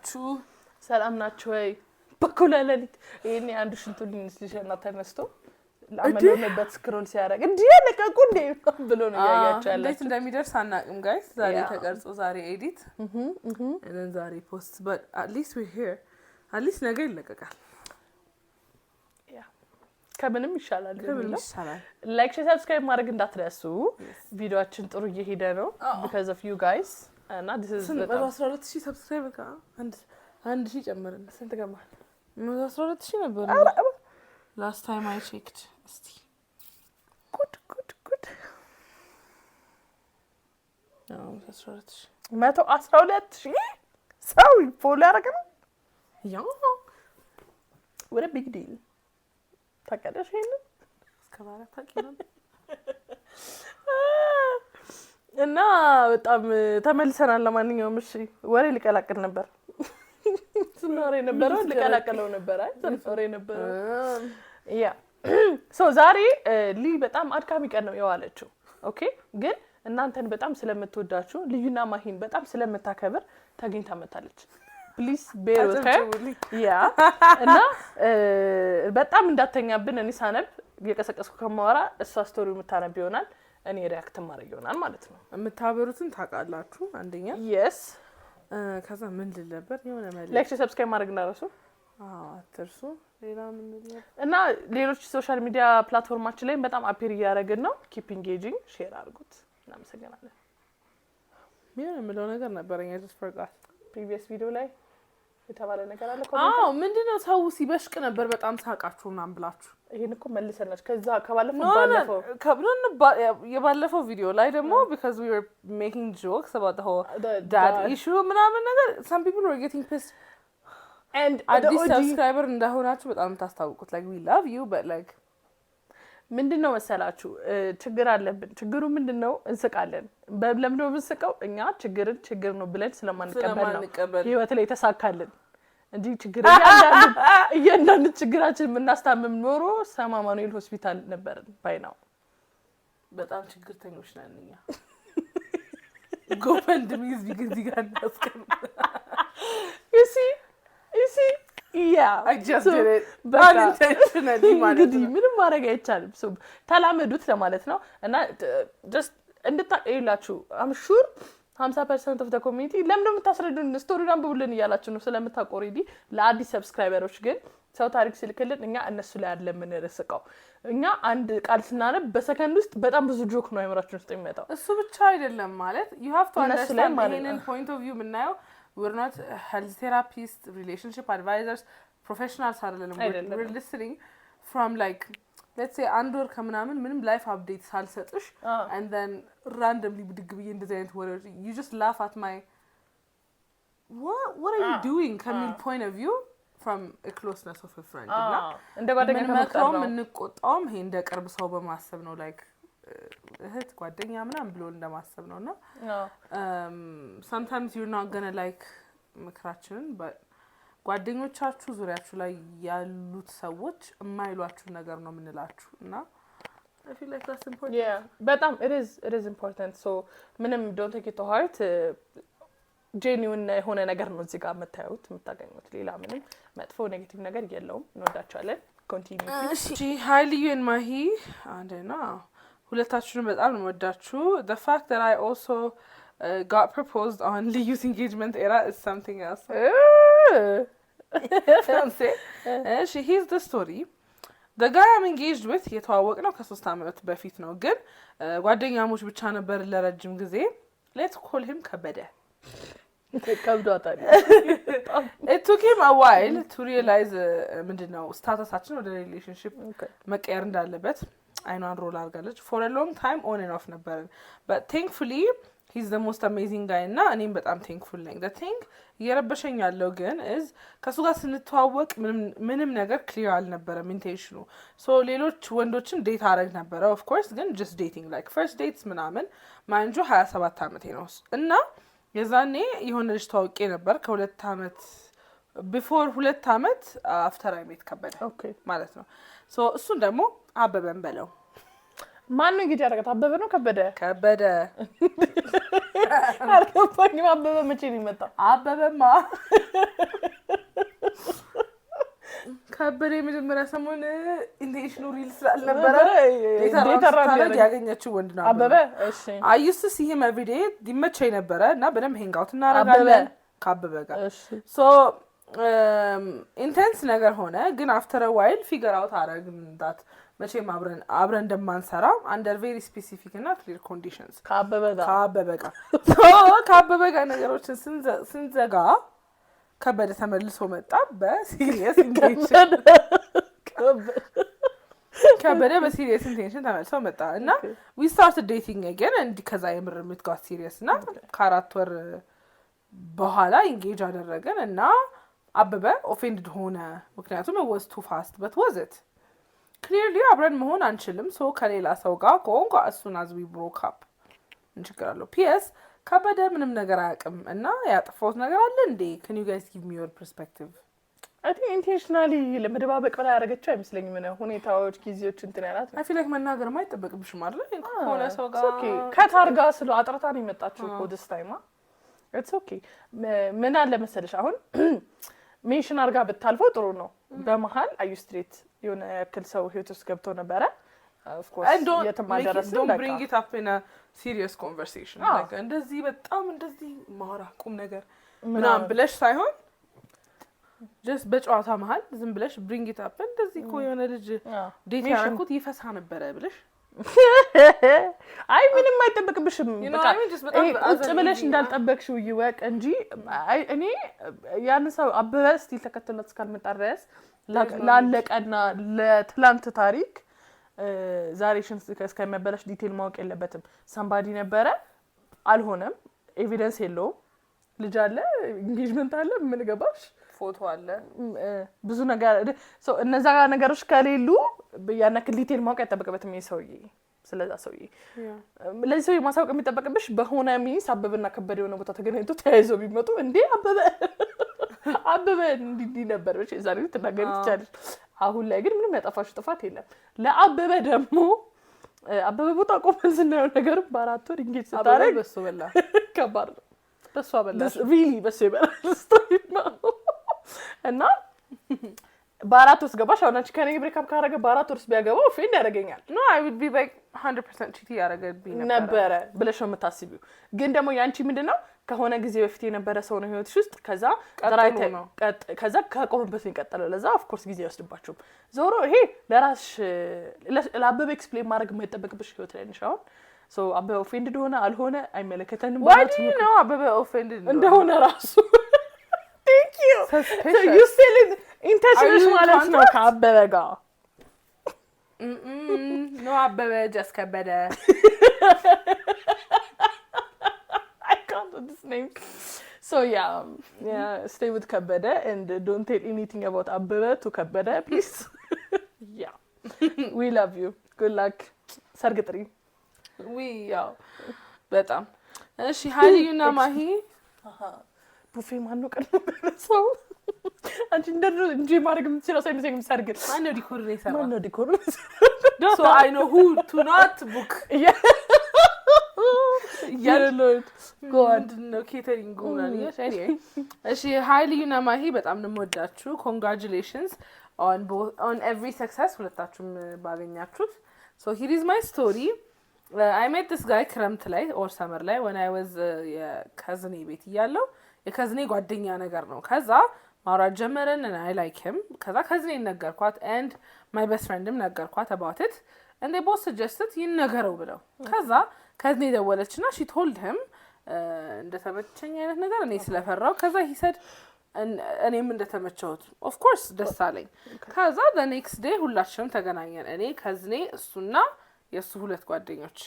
ናችሁ? ሰላም ናችሁ ወይ? በኩል ለሊት ይሄኔ አንዱ ሽንቱልኝ ልጅና ተነስቶ ለአመለበት ስክሮል ሲያደርግ እንዴ ለቀቁ እንዴ ብሎ ነው ያያቻለ። እንዴት እንደሚደርስ አናቅም ጋይስ። ዛሬ ተቀርጾ ዛሬ ኤዲት and ዛሬ ፖስት but at least we're here. at least ነገ ይለቀቃል። ከምንም ይሻላል ላይክ ሼር ሰብስክራይብ ማድረግ እንዳትረሱ። ቪዲዮአችን ጥሩ እየሄደ ነው because of you guys and this is 12000 ሰብስክራይብ ጋር አንድ ሺህ ጨመርን። ስንት ገባል? 12000 ነበር last time I checked. እስቲ good አዎ 12000 ሰው ፎሎ ያደረገ ነው። ያ what a big deal ታቀደሽ ይሄን እስከባራ ታቂናል እና በጣም ተመልሰናል። ለማንኛውም እሺ ወሬ ሊቀላቀል ነበር ስናሬ ነበር ሊቀላቀለው ነበር ስናሬ ነበር ያ ሶ ዛሬ ሊ በጣም አድካሚ ቀን ነው የዋለችው። ኦኬ ግን እናንተን በጣም ስለምትወዳችሁ ልዩና ማሂን በጣም ስለምታከብር ተገኝታ መጣለች። ፕሊዝ ቤር with her ያ እና በጣም እንዳተኛብን እኔ ሳነብ የቀሰቀስኩ ከማወራ እሷ ስቶሪው የምታነብ ይሆናል እኔ ሪአክት ማድረግ ይሆናል ማለት ነው። የምታበሩትን ታውቃላችሁ አንደኛ yes ከዛ ምን ልል ነበር የሆነ ማለት ላይክ ሰብስክራይብ ማድረግ እንዳትረሱ። አትርሱ። ሌላ ምን ልል እና ሌሎች ሶሻል ሚዲያ ፕላትፎርማችን ላይ በጣም አፒር እያደረግን ነው። keep engaging ሼር አድርጉት። እናመሰግናለን። ምን የምለው ነገር ነበርኛ just forgot previous video ላይ የተባለ ነገር አለ ምንድነው ሰው ሲበሽቅ ነበር በጣም ሳቃችሁ ምናምን ብላችሁ ይሄን እኮ መልሰናች ከዛ ከባለፈው የባለፈው ቪዲዮ ላይ ደግሞ because we were making jokes about the whole dad issue ምናምን ነገር some people were getting pissed and the subscriber እንደሆናችሁ በጣም ታስታውቁት like we love you but like ምንድነው መሰላችሁ ችግር አለብን። ችግሩ ምንድነው? እንስቃለን። ለምን ነው የምንስቀው? እኛ ችግር ነው ብለን ስለማንቀበል ነው ህይወት ላይ ተሳካልን እንጂ ችግር እያንዳንዱ ችግራችን የምናስታምም ኖሮ ሰማ ማኑኤል ሆስፒታል ነበር ባይናው። በጣም ችግርተኞች ነን እኛ። ጎፈንድሚዝ ቢግዚ ጋር እናስቀም you see yeah I just did it unintentionally ማለት ነው። ምንም ማድረግ አይቻልም። ሶ ተላመዱት ለማለት ነው እና just እንድታቀይላችሁ I'm sure 50% of the community ለምን እንደምታስረዱን ስቶሪ አንብቡልን እያላችሁ ነው ስለምታውቁ ኦሬዲ። ለአዲስ ሰብስክራይበሮች ግን ሰው ታሪክ ሲልክልን እኛ እነሱ ላይ አይደለም የምንረስቀው። እኛ አንድ ቃል ስናነብ በሰከንድ ውስጥ በጣም ብዙ ጆክ ነው አይምራችሁ ውስጥ የሚመጣው። እሱ ብቻ አይደለም ማለት you have to understand ይሄንን point of view ምናየው we're not health therapists, relationship advisors, professionals we're listening from like let's say አንዶር ከምናምን ምንም life updates ሳልሰጥሽ and then randomly ብድግብዬ እንደዚህ አይነት ወሬዎች you just laugh at my what are you doing ከሚል point of view from a closeness of a friend እና እንደ ጓደኛ ከመጣው እንቆጣውም ይሄ እንደ ቅርብ ሰው በማሰብ ነው like እህት ጓደኛ ምናምን ብሎ እንደማሰብ ነውና sometimes you're not going to like ምክራችንን but ጓደኞቻችሁ ዙሪያችሁ ላይ ያሉት ሰዎች የማይሏችሁ ነገር ነው ምንላችሁ እና I feel like that's important. Yeah በጣም it is important so ምንም don't take it to heart genuine የሆነ ነገር ነው እዚህ ጋር የምታገኙት ሌላ ምንም መጥፎ ኔጌቲቭ ነገር የለውም። እንወዳችኋለን። continue እሺ hi Liyu and Mahi and ሁለታችሁንም በጣም ነው ወዳችሁ። the fact that I also got proposed on Liyu's engagement era is something else. Here's the story. The guy I'm engaged with የተዋወቅነው ከ3 አመት በፊት ነው ግን ጓደኛሞች ብቻ ነበር ለረጅም ጊዜ። let's call him ከበደ ከብዷታል። it took him a while to realize ምንድነው ስታተሳችን ወደ ሪሌሽንሺፕ መቀየር እንዳለበት አይኗን ሮል አድርጋለች። for a long time on and off ነበር but thankfully he's the most amazing guy እና እኔም በጣም thankful ነኝ። the thing እየረበሸኝ ያለው ግን is ከሱ ጋር ስንተዋወቅ ምንም ነገር clear አልነበረም ኢንቴንሽኑ። so ሌሎች ወንዶችን ዴት አደረግ ነበረ of course ግን just dating like first dates ምናምን ማንጆ 27 አመቴ ነው እና የዛኔ የሆነ ልጅ ተዋውቄ ነበር ከ2 አመት before 2 አመት after I met ከበደ ማለት ነው። so እሱን ደግሞ አበበን በለው ማን ነው እንግዲህ ያረጋት? አበበ ነው ከበደ? ከበደ አልገባኝም። አበበ መቼ ነው የመጣው? አበበማ ከበደ የመጀመሪያ ሰሞን ኢንቴንሽኑ ሪል ስላልነበረ ዴተራን ያገኘችው ወንድ ነው አበበ። እሺ አይስ ሲህም ኤቭሪዴ ይመቸኝ ነበረ እና በደንብ ሄንግ አውት እናደርጋለን ከአበበ ጋር። ሶ ኢንቴንስ ነገር ሆነ። ግን አፍተር ዋይል ፊገር አውት አደረግን ዳት መቼም አብረን እንደማንሰራ አንደር ቬሪ ስፔሲፊክ እና ክሊር ኮንዲሽንስ ከአበበ ጋር ነገሮችን ስንዘጋ ከበደ ተመልሶ መጣ በሲሪየስ ኢንቴንሽን። ከበደ በሲሪየስ ኢንቴንሽን ተመልሶ መጣ እና ዊ ስታርትድ ዴቲንግ አገን እንዲ ከዛ የምርምት ጋር ሲሪየስ እና ከ4 ወር በኋላ ኢንጌጅ አደረገን እና አበበ ኦፌንድድ ሆነ። ምክንያቱም was too fast but was it clearly አብረን መሆን አንችልም። ሶ ከሌላ ሰው ጋር ከሆንኩ እሱን as we broke up እንችግራለሁ። ፒኤስ ከበደ ምንም ነገር አያውቅም እና ያጠፋሁት ነገር አለ እንዴ? can you guys give me your perspective? I think intentionally ለመደባበቅ ብላ ያደረገችው አይመስለኝም። ምን ሁኔታዎች ጊዜዎች እንትን ያላት I feel like መናገር ማይጠበቅብሽም አይደል? ሆነ ሰው ጋር ኦኬ ከታርጋ ስለ አጥርታ ነው የመጣችው እኮ this time it's okay። ምን አለ መሰለሽ አሁን ሜንሽን አርጋ ብታልፈው ጥሩ ነው። በመሃል አዩ ስትሬት የሆነ ያክል ሰው ህይወት ውስጥ ገብቶ ነበረ። of course የተማደረስ don't bring it up in a serious conversation like እንደዚህ በጣም እንደዚህ ማውራ ቁም ነገር ምናምን ብለሽ ሳይሆን just በጨዋታ መሃል ዝም ብለሽ bring it up እንደዚህ እኮ የሆነ ልጅ ዴት ያደረኩት ይፈሳ ነበረ ብለሽ አይ ምንም አይጠበቅብሽም። በቃ ቁጭ ብለሽ እንዳልጠበቅሽው ይወቅ እንጂ እኔ ያን ሰው አበበ ስቲል ተከትሎት እስካልመጣ ድረስ ላለቀና ለትላንት ታሪክ ዛሬሽን እስከሚያበላሽ ዲቴል ማወቅ የለበትም። ሳምባዲ ነበረ አልሆነም፣ ኤቪደንስ የለውም፣ ልጅ አለ፣ ኢንጌጅመንት አለ፣ ምን ገባሽ ፎቶ አለ፣ ብዙ ነገር ሶ እነዛ ነገሮች ከሌሉ ያን ያክል ዲቴል ማወቅ አይጠበቅበትም የሰውዬ ስለዛ ሰውዬ። ለዚህ ሰውዬ ማሳወቅ የሚጠበቅብሽ በሆነ ሚንስ አበበና ከበደ የሆነ ቦታ ተገናኝቶ ተያይዘው ቢመጡ እንዴ አበበ እንዲህ ነበር እሺ ዛሬ ትናገሪ ትቻለሽ። አሁን ላይ ግን ምንም ያጠፋሽ ጥፋት የለም። ለአበበ ደግሞ አበበ ቦታ ቆመን ስናየው ነገር በአራት ወር ኢንጌጅ ስታረግ በሱ በላ ከባድ ነው። በሱ በላ ሪሊ በሱ ይበላ ስቶሪ ነው እና በአራት ወር ገባሽ። አሁን አንቺ ከኔ ብሬክ አፕ ካረገ በአራት ወር ቢያገባው ኦፌንድ ያደርገኛል። ኖ አይ ውድ ቢ ላይክ 100% ቺቲ ያደርገብኝ ነበረ ብለሽ ነው የምታስቢው። ግን ደግሞ ያንቺ ምንድነው ከሆነ ጊዜ በፊት የነበረ ሰው ነው ህይወትሽ ውስጥ ከዛ ራይት ከዛ ከቆመበት ነው የቀጠለው። ለዛ ኦፍ ኮርስ ጊዜ ይወስድባችሁ። ዞሮ ይሄ ለራስሽ ለአበበ ኤክስፕሌን ማድረግ የማይጠበቅብሽ ህይወት ላይ ነሽ አሁን። ሶ አበበ ኦፌንድድ ሆነ አልሆነ አይመለከተንም ማለት ነው። አበበ ኦፌንድድ እንደሆነ ራሱ thank you so you still intentional ማለት ነው ከአበበ ጋር no አበበ just ከበደ I can't do this name so yeah stay with kabede and don't tell anything about abebe to kabede please yeah we love you good luck ሰርግ ጥሪ ያው በጣም እሺ ሀሊዩና ማሂ ቡፌ ማን ነው ቀድሞ በሰው አንቺ እንደው እንጂ ማድረግ የምትችለው ሳይመስለኝም ሰርግ ማን ነው ዲኮር ነው የሰራው? ማን ነው ዲኮር? so I know who to not book Lord God no catering ጎናል anyway እሺ ሀሊዩና ማሂ በጣም ነው የምወዳችሁ። congratulations on every success ሁለታችሁም ባገኛችሁት። so here is my story. I met this guy ክረምት ላይ or summer ላይ when I was የካዝኔ ቤት እያለሁ የካዝኔ ጓደኛ ነገር ነው። ከዛ ማውራት ጀመረን and I like him። ከዛ ካዝኔ ነገርኳት and my best friendም ነገርኳት about it and they both suggested ይነገረው ብለው። ከዛ ካዝኔ ደወለችና she told him እንደተመቸኝ አይነት ነገር እኔ ስለፈራው ከዛ he said እኔም እንደተመቸውት of course ደስ አለኝ። ከዛ the next day ሁላችንም ተገናኘን። እኔ ካዝኔ እሱና የሱ ሁለት ጓደኞች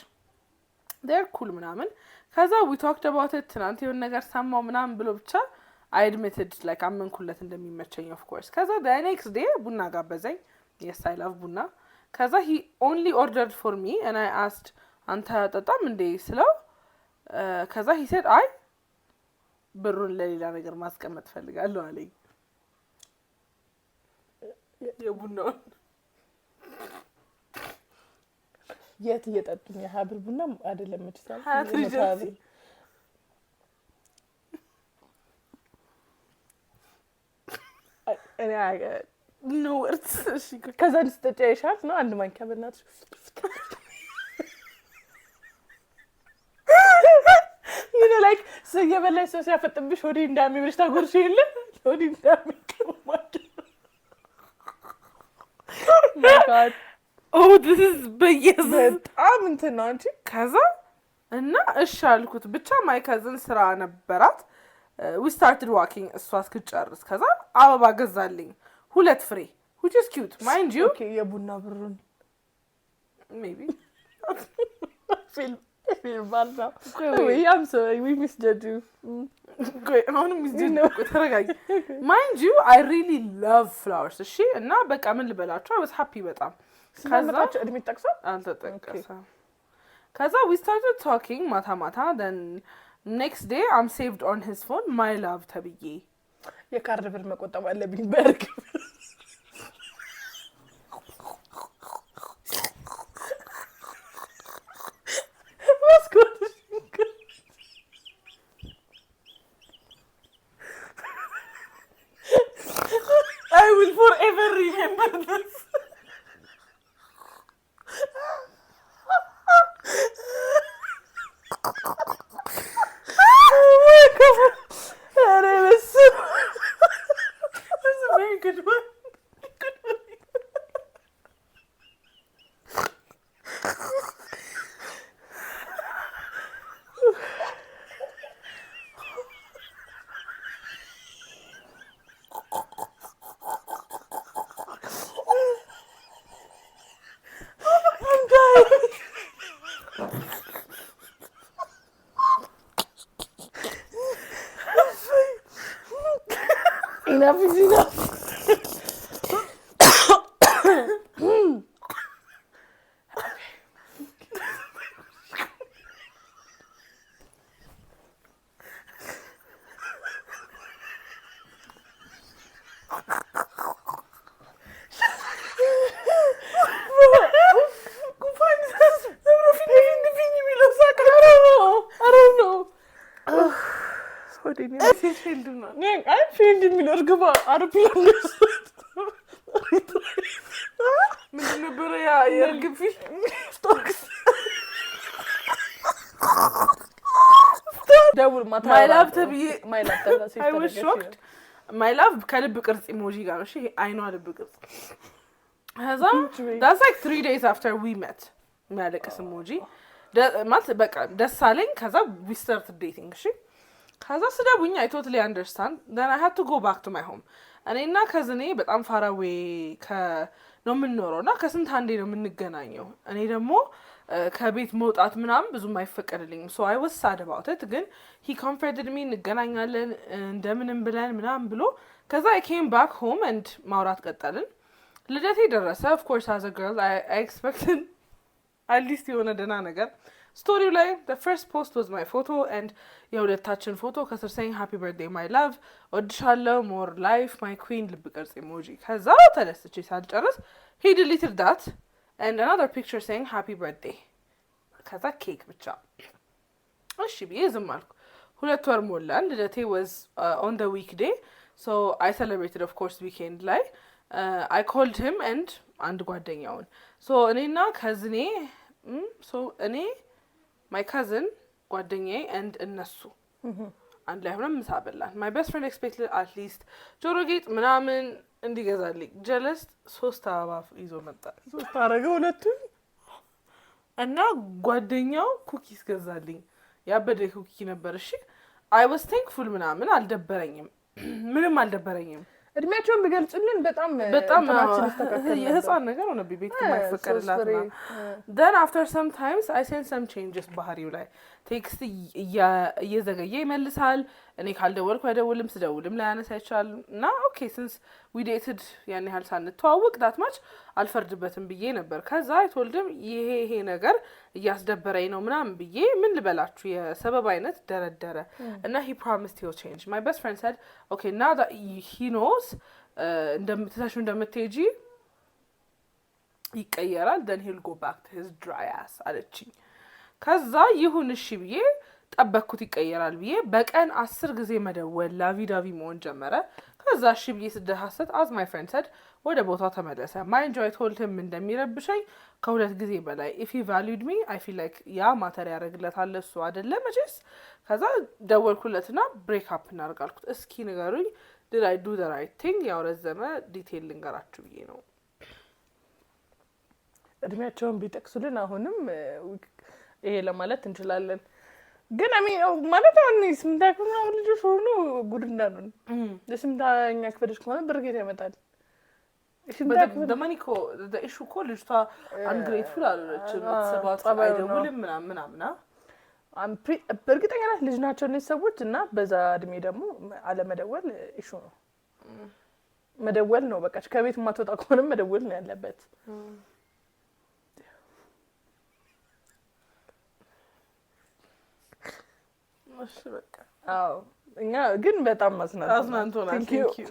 they're cool ምናምን። ከዛ we talked about it ትናንት የሆነ ነገር ሰማው ምናምን ብሎ ብቻ I admitted like አመንኩለት እንደሚመቸኝ of course። ከዛ the next day ቡና ጋበዘኝ። yes I love ቡና። ከዛ he only ordered for me and I asked አንተ አጠጣም እንዴ ስለው ከዛ he said አይ ብሩን ለሌላ ነገር ማስቀመጥ ፈልጋለሁ አለኝ። የቡናውን የት እየጠጡኝ የሀብር ቡና አይደለም እችታል እኔ ነው ወርስ እሺ ከዛ እንድትጠጪ አይሻት ነው አንድ ማንኪያ በእናትሽ ላይክ ሰው የበላይ ሰው ሲያፈጥብሽ ወዲ እንዳሚ ብለሽ ታጎርሽ የለ ወዲ እንዳሚ ከማድ my god oh this is በጣም እንትን ነው አንቺ ከዛ እና እሺ አልኩት ብቻ ማይ ካዝን ስራ ነበራት we started walking እሷ እስክጨርስ ከዛ አበባ ገዛልኝ 2 ፍሬ which is cute mind you okay የቡና ብሩን maybe feel bad now I'm sorry we misjudged you አሁንም misjudged ነው ተረጋጊ mind you I really love flowers እሺ እና በቃ ምን ልበላችሁ I was happy በጣም ከዛ እድሜ ተጠቅሷል አልተጠቀሰም ከዛ we started talking ማታ then next day I'm saved on his phone my love ተብዬ የካርድ ብር መቆጠብ አለብኝ በርክ I will forever remember this enough is enough ፊልድ የሚለው እርግባ አውሮፕላን ምንድን ነበረ ያ የእርግብ ፊልም ስቶክስ ደውል ማታ my love ተብዬ my love ተብዬ I was shocked my love ከልብ ቅርጽ ኢሞጂ ጋር ነው እሺ አይኗ ልብ ቅርጽ ከዛ that's like 3 days after we met የሚያለቅስ ኢሞጂ ማለት በቃ ደስ አለኝ ከዛ we started dating እሺ ከዛ ስደቡኝ I totally understand then I had to go back to my home እኔና ከዝኔ በጣም far away ነው የምንኖረውና ከስንት አንዴ ነው የምንገናኘው እኔ ደግሞ ከቤት መውጣት ምናምን ብዙም አይፈቀድልኝም so I was sad about it ግን he comforted me እንገናኛለን እንደምንም ብለን ምናምን ብሎ ከዛ I came back home and ማውራት ቀጠልን ልደቴ ደረሰ of course as a girl I expected at least የሆነ ደህና ነገር ስቶሪው ላይ the first post was my photo and የሁለታችን ፎቶ ከስር saying happy birthday my love ወድሻለሁ more life my queen ልብ ቅርጽ ኢሞጂ ከዛ ተነስቼ ሳልጨርስ he deleted that and another picture saying happy birthday ከዛ ኬክ ብቻ እሺ ብዬ ዝም አልኩ 2 ወር ሞላን ልደቴ was on the weekday so I celebrated of course weekend ላይ I called him and አንድ ጓደኛውን so እኔና ከዝኔ so እኔ my cousin ጓደኛዬ and እነሱ አንድ ላይ ሆነን ምሳ በላን my best friend expected at least ጆሮ ጌጥ ምናምን እንዲገዛልኝ jealous 3 አበባ ይዞ መጣ 3 አረገ ሁለቱ እና ጓደኛው ኩኪስ ገዛልኝ ያበደ ኩኪ ነበር እሺ I was thankful ምናምን አልደበረኝም ምንም አልደበረኝም እድሜያቸውን ቢገልጽልን በጣም እንትናችን ተከከለ የህፃን ነገር ሆነ ቤት ከማይፈቀድላትና then after some times I sent some changes ባህሪው ላይ ቴክስት እየዘገየ ይመልሳል እኔ ካልደወልኩ አይደውልም ስደውልም ላይ ያነሳ ይችላል እና okay since we dated ያን ያህል ሳንተዋወቅ that much አልፈርድበትም ብዬ ነበር ከዛ I told him ይሄ ነገር እያስደበረኝ ነው ምናምን ብዬ ምን ልበላችሁ የሰበብ አይነት ደረደረ እና he promised he'll change my best friend said okay now that he knows እንደምትሄጂ ይቀየራል then he'll go back to his dry ass አለችኝ ከዛ ይሁን እሺ ብዬ ጠበቅኩት ይቀየራል ብዬ በቀን 10 ጊዜ መደወል ላቪዳቪ መሆን ጀመረ። ከዛ እሺ ብዬ ስደሃሰት አዝ ማይ ፍሬንድ ሰድ ወደ ቦታው ተመለሰ። ማይ ኢንጆይ ቶልድ ሂም እንደሚረብሸኝ ከ2 ጊዜ በላይ ኢፍ ሂ ቫሉድ ሚ አይ ፊል ላይክ ያ ማተር ያደርግለታል እሱ አይደለ መቼስ። ከዛ ደወልኩለትና ብሬክ አፕ እናድርግ አልኩት። እስኪ ንገሩኝ did I do the right thing? ያው ረዘመ ዲቴል ልንገራችሁ ብዬ ነው። እድሜያቸውን ቢጠቅሱልን አሁንም ይሄ ለማለት እንችላለን። ግን ማለት አሁን ስምንተኛ ክፍል ምናምን ልጆች ሆኑ ጉድ እንዳሉን ለስምንተኛ ክፍል ከሆነ ብርጌት ያመጣል። ደማኒኮ ኢሹ እኮ ልጅቷ አንግሬትፉል አለች። ሰባት አይደውልም ምናምን በእርግጠኛ ናት ልጅ ናቸው እነዚህ ሰዎች እና በዛ እድሜ ደግሞ አለመደወል ኢሹ ነው። መደወል ነው በቃ ከቤት ማትወጣ ከሆነ መደወል ነው ያለበት። እሺ በቃ አዎ እኛ ግን በጣም አዝናንቶናል። ቴንክ ዩ።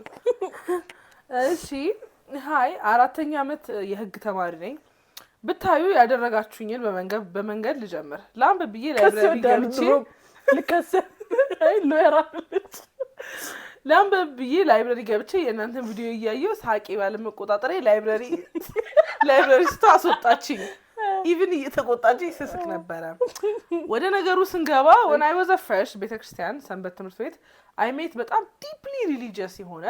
እሺ ሃይ 4ኛ አመት የህግ ተማሪ ነኝ። ብታዩ ያደረጋችሁኝን በመንገድ ልጀምር። ላምብ ብዬ ላይብረሪ ገብቼ የእናንተን ቪዲዮ እያየሁ ሳቄ ባለመቆጣጠሬ ላይብረሪ ስታስወጣችኝ ኢቭን እየተቆጣችኝ ስስቅ ነበረ። ወደ ነገሩ ስንገባ when I was a fresh ቤተክርስቲያን ሰንበት ትምህርት ቤት I met በጣም ዲፕሊ ሪሊጂየስ የሆነ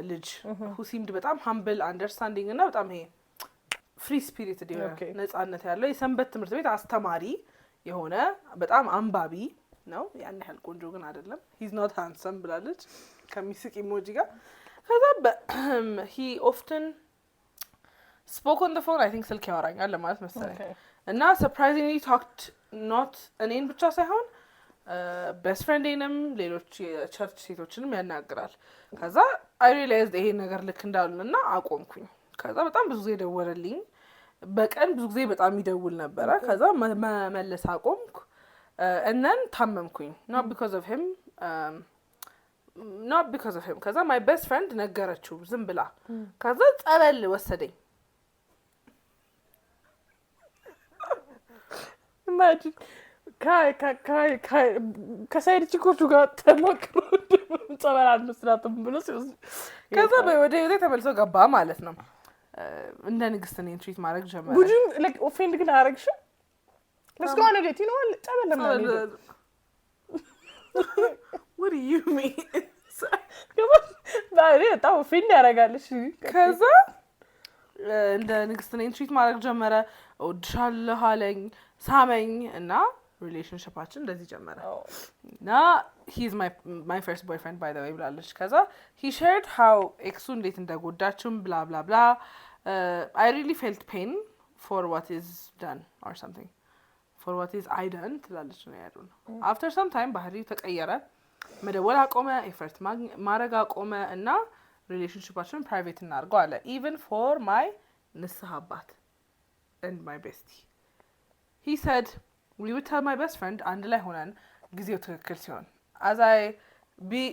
ልጅ who seemed በጣም humble understanding እና በጣም ይሄ ፍሪ ስፒሪትድ የሆነ ነፃነት ያለው የሰንበት ትምህርት ቤት አስተማሪ የሆነ በጣም አንባቢ ነው። ያን ያህል ቆንጆ ግን አይደለም። he's not handsome ብላለች ከሚስቅ ኢሞጂ ጋር። ከዛ he often spoke on the phone I think ስልክ ያወራኛል ለማለት መሰለኝ እና surprisingly talked not እኔን ብቻ ሳይሆን best friend-ንም ሌሎች የቸርች ሴቶችንም ያናግራል። ከዛ I realized ይሄ ነገር ልክ እንዳልሆነና አቆምኩኝ። ከዛ በጣም ብዙ ጊዜ ደወለልኝ። በቀን ብዙ ጊዜ በጣም ይደውል ነበረ። ከዛ መመለስ አቆምኩ and then ታመምኩኝ not because of him ከዛ my best friend ነገረችው ዝም ብላ። ከዛ ጸበል ወሰደኝ። imagine ከሳይድ ቺኮቹ ጋር ተሞክሮ ጸበል አንስራትም ብሎ ከዛ ወደ ህይወቴ ተመልሶ ገባ ማለት ነው። እንደ ንግስት ነኝ ትሪት ማድረግ ጀመረ። would you like offend ግን አረግሽ? let's go on a date you know ጸበል ለምን what do you mean? ባሪ ታው ኦፌንድ ያረጋልሽ። ከዛ እንደ ንግስት ነኝ ትሪት ማድረግ ጀመረ። እወድሻለሁ አለኝ፣ ሳመኝ እና ሪሌሽንሺፓችን እንደዚህ ጀመረ። እና he is my first boyfriend by the way ብላለች። ከዛ he shared how ኤክሱ እንዴት እንደጎዳችም blah blah blah. I really felt pain for what is done or something for what is I done ትላለች ነው ያለው። after some time ባህሪው ተቀየረ። መደወል አቆመ፣ ኤፈርት ማድረግ አቆመ እና ሪሌሽንሺፓችን ፕራይቬት እናድርገው አለ even for my ንስሐ አባት and my bestie. He said we would tell my best friend አንድ ላይ ሆነን ጊዜው ትክክል ሲሆን as I be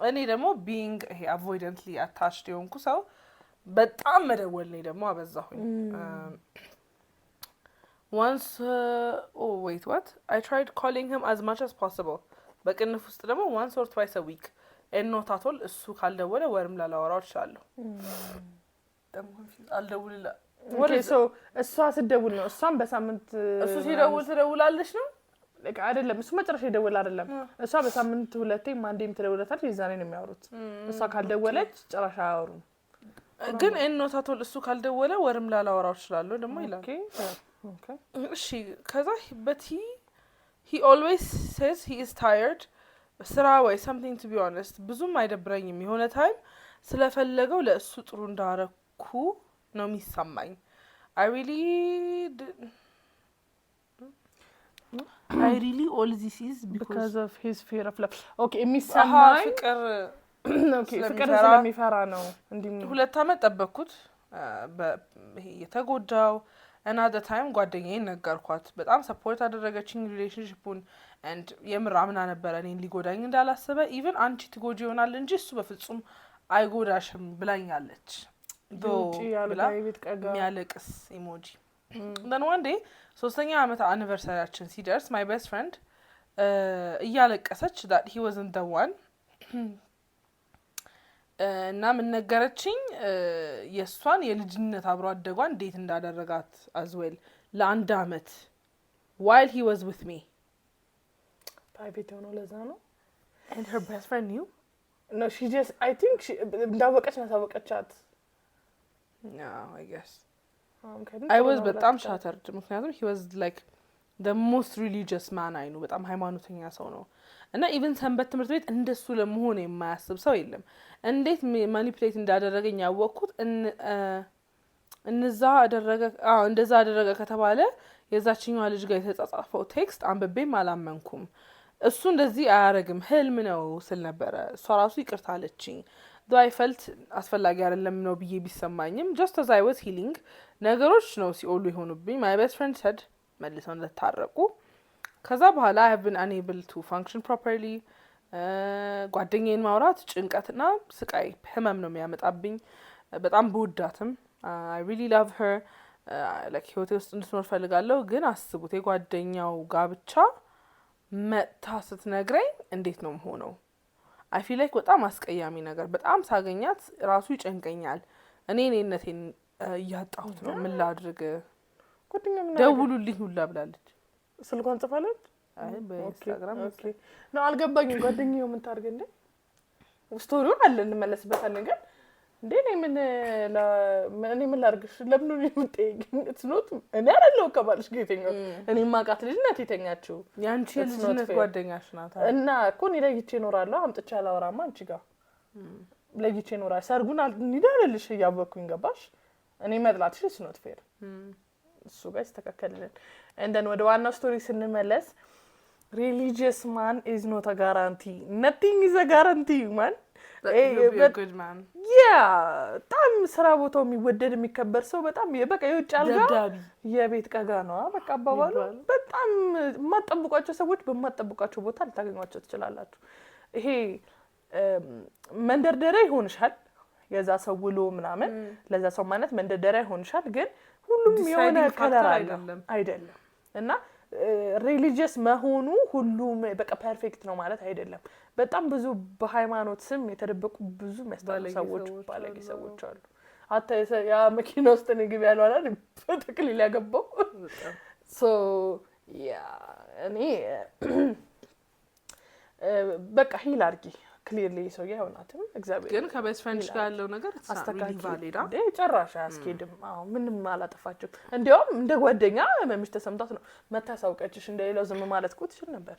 እኔ ደግሞ being ይሄ avoidantly attached የሆንኩ ሰው በጣም መደወል ነኝ ደግሞ አበዛሁኝ። once oh wait what I tried calling him as much as possible በቅንፍ ውስጥ ደግሞ once or twice a week and not at all እሱ ካልደወለ ወርም ላላወራው እችላለሁ። ደግሞ አልደውልላ okay so እሷ ስትደውል ነው እሷም በሳምንት እሱ ሲደውል ትደውላለች ነው ለካ አይደለም እሱ መጨረሻ ይደውል አይደለም እሷ በሳምንት ሁለቴም አንዴም ትደውለታለች። የዛኔ ነው የሚያወሩት። እሷ ካልደወለች ጭራሽ አያወሩም። ግን እኖታቶል እሱ ካልደወለ ወርም ላላወራው እችላለሁ ደግሞ ይላል። okay እሺ ከዛ but he always says he is tired ስራ ወይ something to be honest ብዙም አይደብረኝም። የሆነ ታይም ስለፈለገው ለእሱ ጥሩ እንዳረኩ ነው የሚሰማኝ። I really all this is because of his fear of love. okay የሚሰማኝ ፍቅር ፍቅር ስለሚፈራ ነው። እንዲህ 2 አመት ጠበቅኩት ይሄ የተጎዳው another time ጓደኛዬን ነገርኳት። በጣም ሰፖርት አደረገችኝ ሪሌሽንሺፑን and የምራምና ነበር እኔን ሊጎዳኝ እንዳላሰበ even አንቺ ትጎጂ ይሆናል እንጂ እሱ በፍጹም አይጎዳሽም ብላኛለች። የሚያለቅስ ኢሞጂ then one day 3ኛ አመት anniversary ሲደርስ my best friend እያለቀሰች that he wasn't the one እና ምን ነገረችኝ የሷን የልጅነት አብሮ አደጓን ዴት እንዳደረጋት as well ለአንድ አመት while he was with me private ሆኖ ለዛ ነው and her best friend knew no she just I think she እንዳወቀች ነው ታወቀቻት no I guess I was በጣም shattered ምክንያቱም he was like the most religious man I know በጣም ሃይማኖተኛ ሰው ነው እና ኢቭን ሰንበት ትምህርት ቤት እንደሱ ለመሆን የማያስብ ሰው የለም እንዴት ማኒፑሌት እንዳደረገኝ ያወቅኩት እንደዛ አደረገ ከተባለ የዛችኛዋ ልጅ ጋር የተጻጻፈው ቴክስት አንብቤም አላመንኩም እሱ እንደዚህ አያረግም ህልም ነው ስል ነበረ እሷ ራሱ ይቅርታ አለችኝ though I felt አስፈላጊ አይደለም ነው ብዬ ቢሰማኝም just as I was healing ነገሮች ነው ሲኦሉ ይሆኑብኝ my best friend said መልሰው እንደታረቁ ከዛ በኋላ I have been unable to function properly ጓደኛዬን ማውራት ጭንቀትና ስቃይ ህመም ነው የሚያመጣብኝ በጣም በውዳትም I really love her like ህይወቴ ውስጥ እንድትኖር ፈልጋለሁ ግን አስቡት የጓደኛው ጋብቻ መታ ስትነግረኝ እንዴት ነው የምሆነው I feel like በጣም አስቀያሚ ነገር በጣም ሳገኛት ራሱ ይጨንቀኛል እኔነቴን ያጣሁት ነው ምን ላድርግ ደውሉልኝ ሁላ ብላለች ስልኳን ጽፋለች አይ በኢንስታግራም ኦኬ ነው አልገባኝም ጓደኛዬ ምን ታርግ እንዴ ስቶሪውን አለ እንመለስበታለን ግን እንዴ እኔ ምን ላርግሽ ለምን ነው የምትጠይቂኝ it's not እኔ አይደለሁ ከባልሽ ጌተኛው እኔ ማቃት ልጅ ናት የተኛችው ያንቺ ልጅነት ጓደኛሽ ናት እና እኮ እኔ ለይቼ እኖራለሁ አምጥቼ አላወራማ አንቺ ጋር ለይቼ እኖራለሁ ሰርጉን እንዲዳለልሽ ያወኩኝ ገባሽ እኔ መጥላትሽ is not fair እሱ ጋር ይስተካከልልን and then ወደ ዋናው ስቶሪ ስንመለስ religious man is not a guarantee nothing is a guarantee man you'll be a good man yeah በጣም ስራ ቦታው የሚወደድ የሚከበር ሰው በጣም በቃ የውጭ አልጋ የቤት ቀጋ ነው በቃ አባባሉ በጣም ማጠብቋቸው ሰዎች በማጠብቋቸው ቦታ ልታገኟቸው ትችላላችሁ ይሄ መንደርደሪያ ይሆንሻል የዛ ሰው ውሎ ምናምን ለዛ ሰው ማለት መንደርደሪያ ይሆንሻል ግን ሁሉም የሆነ ከለር አይደለም እና ሪሊጂየስ መሆኑ ሁሉም በቃ ፐርፌክት ነው ማለት አይደለም በጣም ብዙ በሃይማኖት ስም የተደበቁ ብዙ መስጠት ባለጌ ሰዎች አሉ አታ ያ መኪና ውስጥ ንግብ ያለው አይደል በተክሊል ያገባው so yeah እኔ በቃ ሂል አርጊ ክሊርሊ ሰው ያውናትም እግዚአብሔር ግን ከቤስት ፍሬንድሽ ጋር ያለው ነገር አስተካክሊ ጨራሽ አስኬድም አዎ ምንም አላጠፋችም እንዴውም እንደ ጓደኛ መምሽ ተሰምታት ነው መታሳውቀችሽ እንደሌላው ዝም ማለት እኮ ትችል ነበር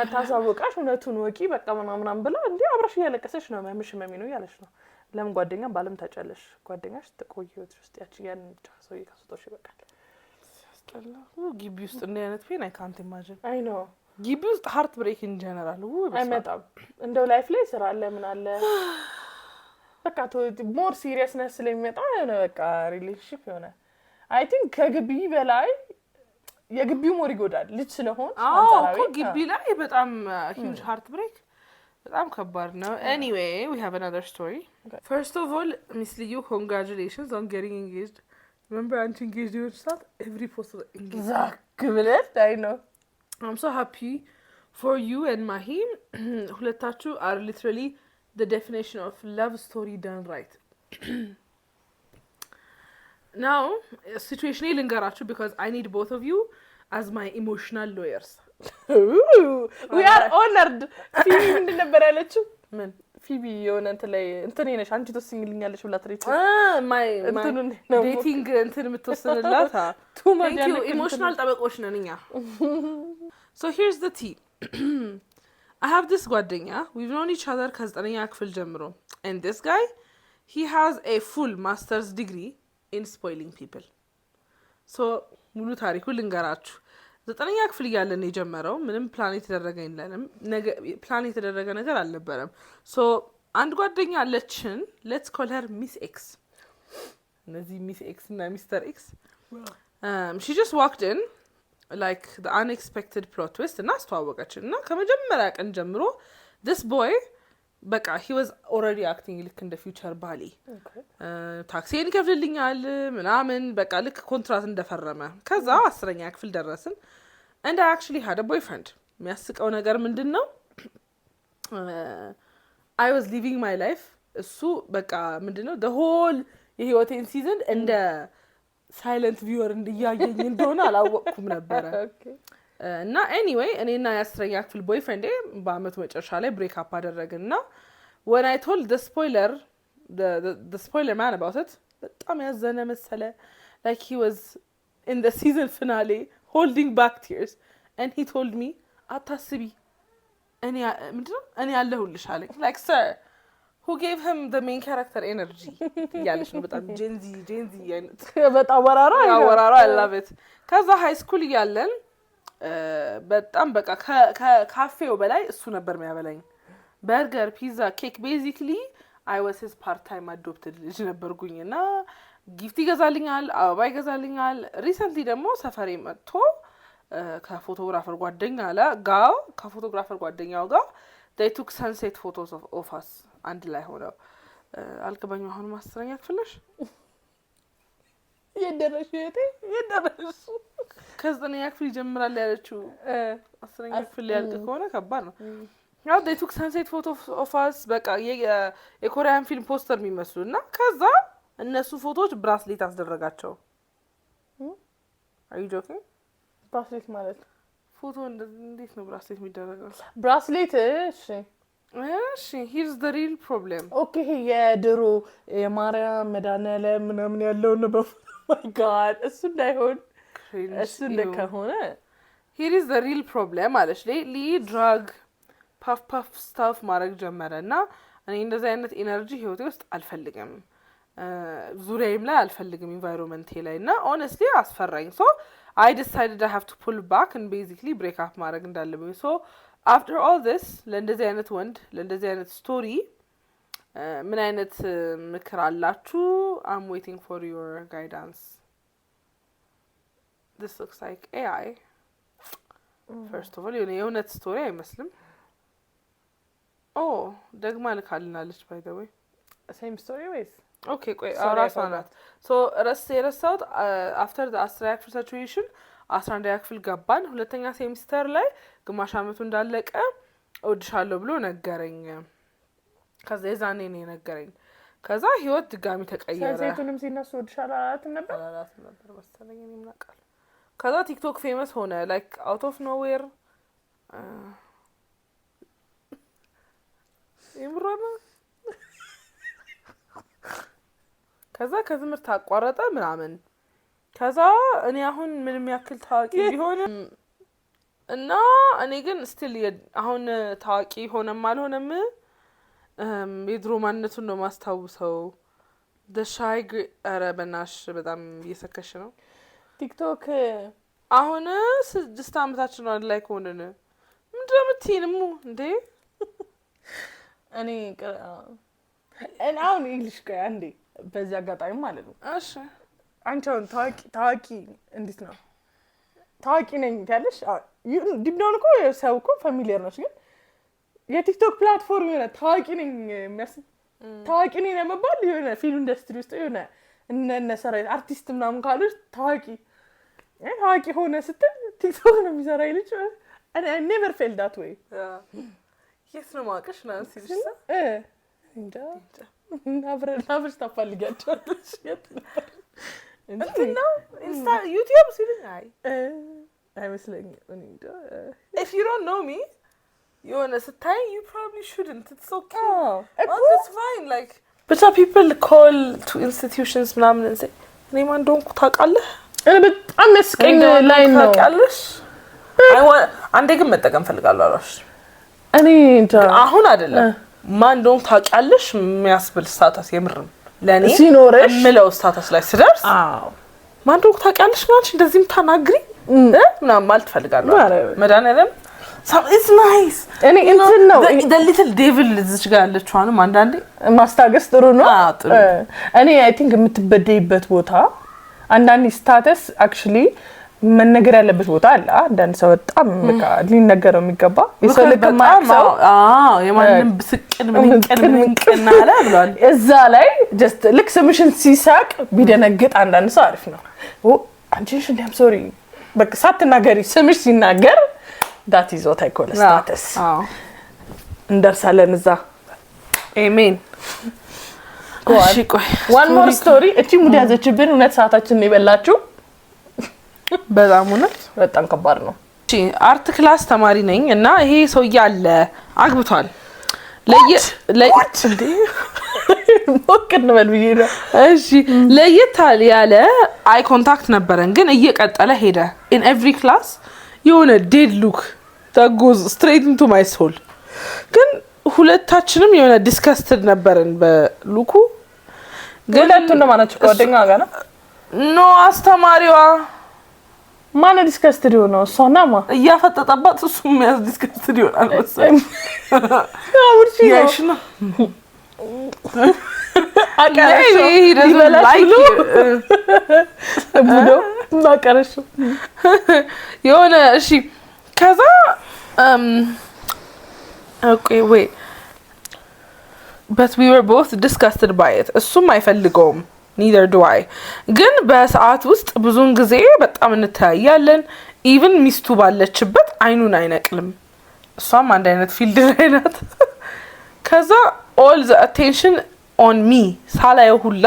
መታሳውቃሽ እውነቱን ወቂ በቃ ምናምን ብላ እንዴ አብራሽ ያለቀሰሽ ነው መምሽ መሚኑ ያለሽ ነው ለምን ጓደኛ ባለም ታጫለሽ ጓደኛሽ ተቆየው ውስጥ ያቺ ያን ሰው ይካስቶሽ ይበቃል ያስጠላው ግቢ ውስጥ እንደ አይነት ፔን I can't imagine I know ግቢ ውስጥ ሃርት ብሬክ ኢን ጀነራል አይመጣም እንደው ላይፍ ላይ ስራ አለ ምን አለ በቃ ሞር ሲሪየስነስ ስለሚመጣ ነው በቃ ሪሌሽንሺፕ የሆነ አይ ቲንክ ከግቢ በላይ የግቢው ሞር ይጎዳል ልጅ ስለሆን አንጻራዊ ግቢ ላይ በጣም ሂውጅ ሃርት ብሬክ በጣም ከባድ ነው anyway we have another story first of all Miss Liu congratulations on getting engaged remember I'm engaged you start every post of engagement exactly I know I'm so happy for you and Mahim. ሁለታችሁ are literally the definition of love story done right. Now, situation ልንገራችሁ because I need both of you as my emotional lawyers. We are honored. ፊቢ ምንድን ነበር ያለችው? ምን ፊቢ የሆነ ላይ እንትን ነሽ አንቺ ተስኝልኛለሽ ብላ ትሪት my dating እንትን የምትወስንላት thank you emotional ጠበቆች ነን እኛ So here's the tea. I have this ጓደኛ we've known each other ከ9ኛ ክፍል ጀምሮ and this guy he has a full master's degree in spoiling people. So ሙሉ ታሪኩ ልንገራችሁ 9ኛ ክፍል ያለን የጀመረው ምንም ፕላን የተደረገ ነገር አልነበረም so አንድ ጓደኛ አለችን let's call her Miss X እነዚህ Miss X እና Mr. X she just walked in like the unexpected plot twist እና አስተዋወቀችን እና ከመጀመሪያ ቀን ጀምሮ this boy በቃ he was already acting like in the future ባሊ ታክሲን ይከፍልልኛል ምናምን በቃ ልክ ኮንትራት እንደፈረመ ከዛ 10ኛ ክፍል ደረስን and I actually had a boyfriend የሚያስቀው ነገር ምንድነው I was living my life እሱ በቃ ምንድነው the whole የህይወቴን ሲዝን እንደ ሳይለንት ቪወር እንዲያየኝ እንደሆነ አላወቅኩም ነበር እና anyway እኔና ያስረኛ ክፍል ቦይፍሬንድ በአመቱ መጨረሻ ላይ ብሬክ አፕ አደረግንና when I told the spoiler man about it በጣም ያዘነ መሰለ like he was in the season finale holding back tears and he told me አታስቢ እኔ ያለሁልሽ አለኝ like sir who gave him the main character energy ያለሽ ነው በጣም ጄንዚ አይነት በጣም ወራራ I love it ከዛ ሃይ ስኩል እያለን በጣም በቃ ከካፌው በላይ እሱ ነበር የሚያበላኝ በርገር ፒዛ ኬክ basically I was his part-time adopted ልጅ ነበርኩኝና ጊፍት ይገዛልኛል አበባ ይገዛልኛል ሪሰንትሊ ደግሞ ሰፈሬ መጥቶ ከፎቶግራፈር ጓደኛው ጋር they took sunset photos of us አንድ ላይ ሆነው አልገባኝም አሁን ማስተኛ ክፍልሽ የደረሽ ከዘጠነኛ ክፍል ይጀምራል ያለችው አስረኛ ክፍል ያልቅ ከሆነ ከባድ ነው now they took sunset photos of us በቃ የኮሪያን ፊልም ፖስተር የሚመስሉና ከዛ እነሱ ፎቶዎች ብራስሌት አስደረጋቸው are you joking ብራስሌት ማለት ፎቶ እንዴት ነው ብራስሌት የሚደረገው ብራስሌት እሺ here's the real problem okay የድሮ የማርያም መድኃኒዓለም ምናምን ያለው ነው my god እሱ እንዳይሆን እሱ እንደከሆነ here is the real problem አለሽ ሌሊ ድራግ ፓፍ ስታፍ ማድረግ ጀመረና እኔ እንደዛ አይነት ኤነርጂ ህይወቴ ውስጥ አልፈልግም ዙሪያዬም ላይ አልፈልግም ኢንቫይሮንመንቴ ላይና honestly አስፈራኝ so I decided I have to pull back and basically break up ማድረግ እንዳለብኝ so after all this ለእንደዚህ አይነት ወንድ ለእንደዚህ አይነት ስቶሪ ምን አይነት ምክር አላችሁ I'm waiting for your guidance this looks like AI first of all የእውነት ስቶሪ አይመስልም ደግማ ልካልናለች by the way same story ways okay ቆይ አራሳናት so ረሳሁት after the 10ኛ ክፍል situation 11ኛ ክፍል ገባን ሁለተኛ ሴሚስተር ላይ ግማሽ አመቱ እንዳለቀ እወድሻለሁ ብሎ ነገረኝ ከዛ የዛኔ ነው ነገረኝ ከዛ ህይወት ድጋሚ ተቀየረ ሴቱንም ሲነሱ እወድሻለሁ አላትም ነበር መሰለኝ እኔ ምናቃል ከዛ ቲክቶክ ፌመስ ሆነ like out of nowhere ይምራና ከዛ ከትምህርት አቋረጠ ምናምን ከዛ እኔ አሁን ምንም ያክል ታዋቂ ቢሆን እና እኔ ግን still አሁን ታዋቂ ሆነም አልሆነም የድሮ ማንነቱን ነው ማስታውሰው the shy አረበናሽ በጣም እየሰከሽ ነው ቲክቶክ አሁን 6 አመታችን ነው ላይ ሆነን ምንድነው የምትይንሙ እንዴ እኔ አሁን እንግሊሽ ጋር አንዴ በዚህ አጋጣሚ ማለት ነው እሺ አንቺውን ታዋቂ እንዴት ነው ታዋቂ ነኝ ታለሽ ዲብዶን እኮ ሰው እኮ ፋሚሊየር ነሽ ግን የቲክቶክ ፕላትፎርም የሆነ ታዋቂ ነኝ ታዋቂ ነኝ ለመባል የሆነ ፊልም ኢንደስትሪ ውስጥ የሆነ እነ ሰራይ አርቲስት ምናምን ካሉሽ ታዋቂ ሆነ ስትል ቲክቶክ ነው የሚሰራው ልጅ I never felt that way የት ነው ማቀሽ ናንሲ ልጅ እንጃ ናብረሽ ታፈልጋቸዋለሽ የት ነበር እንትና ኢንስታ ዩቲዩብ ሲልኝ አይመስለኝም እንዴ if you don't know me የሆነ ስታይ you probably shouldn't it's okay it's fine like but some people call to institutions ምናምን and say እኔ ማን እንደሆንኩ ታውቃለህ እኔ በጣም መስቀኝ ላይ ነው ታውቃለሽ አንዴ ግን መጠቀም ፈልጋለሁ አላሽ እኔ እንጃ አሁን አይደለም ማን እንደሆንኩ ታውቃለሽ የሚያስብል ስታተስ የምርም ለኔ ሲኖርሽ ምለው ስታተስ ላይ ስደርስ ማን እንደሆንኩ ታውቃለሽ ማለት እንደዚህም ታናግሪ ምናምን ማለት ፈልጋለሁ መድኃኒዓለም it's nice እኔ እንትን ነው the little devil እዚህ ጋር ያለችዋንም አንዳንዴ ማስታገስ ጥሩ ነው እኔ I think የምትበደይበት ቦታ አንዳንዴ ስታተስ actually መነገር ያለበት ቦታ አለ አንዳንድ ሰው በጣም በቃ ሊነገረው የሚገባ የሰለከ ማክሰው የማንም ብስቅን ምንቅና አለ ብሏል እዛ ላይ just ልክ ስምሽን ሲሳቅ ቢደነግጥ አንዳንድ ሰው አሪፍ ነው አንቺሽ እንደም ሶሪ በቃ ሳትናገሪ ስምሽ ሲናገር that is what I call a status እንደርሳለን እዛ አሜን እሺ ቆይ one more story እቺ ሙድ ያዘችብን እውነት ሰዓታችንን ይበላችሁ በጣም ከባድ ነው እሺ አርት ክላስ ተማሪ ነኝ እና ይሄ ሰው ያለ አግብቷል ለየት እንዴ ሞክን በልብዬ ነው እሺ ለየታል ያለ አይ ኮንታክት ነበረን ግን እየቀጠለ ሄደ in every class የሆነ dead look that goes straight into my soul ግን ሁለታችንም የሆነ disgusted ነበርን በሉኩ ግን ለቱን ማናችሁ ጓደኛ ጋር ነው ኖ አስተማሪዋ ማን ዲስከስትድ ነው ሶናማ ያፈጠጠባት እሱም ያዝ ዲስከስትድ ይሆናል መሰለኝ አውርቺ ነው አቀረሽ ይበላሽ ብሎ ማቀረሽ የሆነ እሺ ከዛ okay wait but we were both disgusted by it እሱም አይፈልገውም neither do I ግን በሰዓት ውስጥ ብዙን ጊዜ በጣም እንታያለን even ሚስቱ ባለችበት አይኑን አይነቅልም እሷም አንድ አይነት ፊልድ ላይ ናት ከዛ all the attention on me ሳላየው ሁላ